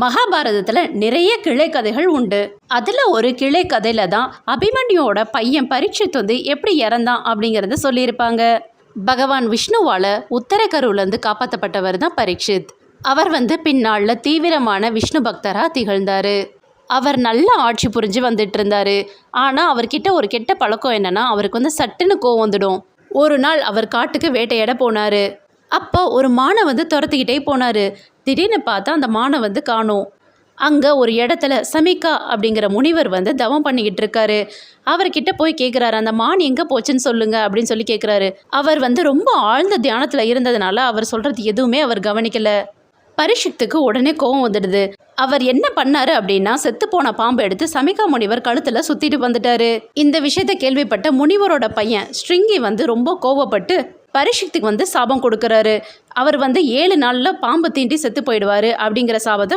மகாபாரதத்துல நிறைய கிளை கதைகள் உண்டு. அதுல ஒரு கிளை கதையில தான் அபிமன்யோட பையன் பரீட்சித் வந்து எப்படி இறந்தான் அப்படிங்கறத சொல்லியிருப்பாங்க. பகவான் விஷ்ணுவால உத்தரகருல இருந்து காப்பாற்றப்பட்டவர் தான் பரீட்சித். அவர் வந்து பின்னால தீவிரமான விஷ்ணு பக்தரா திகழ்ந்தாரு. அவர் நல்ல ஆட்சி புரிஞ்சு வந்துட்டு இருந்தாரு. ஆனா அவர்கிட்ட ஒரு கெட்ட பழக்கம் என்னன்னா, அவருக்கு வந்து சட்டுன்னு கோவம் வந்துடும். ஒரு நாள் அவர் காட்டுக்கு வேட்டையாட போனாரு. அப்போ ஒரு மானை வந்து துரத்திக்கிட்டே போனாரு. திடீர்னு பார்த்தா அந்த மானை வந்து காணோம். அங்கே ஒரு இடத்துல சமிகா அப்படிங்கிற முனிவர் வந்து தவம் பண்ணிக்கிட்டு இருக்காரு. அவர்கிட்ட போய் கேட்குறாரு, அந்த மான் எங்கே போச்சுன்னு சொல்லுங்க அப்படின்னு சொல்லி கேட்குறாரு. அவர் வந்து ரொம்ப ஆழ்ந்த தியானத்தில் இருந்ததுனால அவர் சொல்கிறது எதுவுமே அவர் கவனிக்கல. பரீட்சித்துக்கு உடனே கோவம் வந்துடுது. அவர் என்ன பண்ணாரு அப்படின்னா, செத்து போன பாம்பு எடுத்து சமிகா முனிவர் கழுத்துல சுத்திட்டு வந்துட்டாரு. இந்த விஷயத்த கேள்விப்பட்ட முனிவரோட பையன் ஸ்ட்ரிங்கி வந்து ரொம்ப கோவப்பட்டு பரீட்சித்துக்கு வந்து சாபம் கொடுக்கறாரு. அவர் வந்து 7 நாள்ல பாம்பு தீண்டி செத்து போயிடுவாரு அப்படிங்கிற சாபத்தை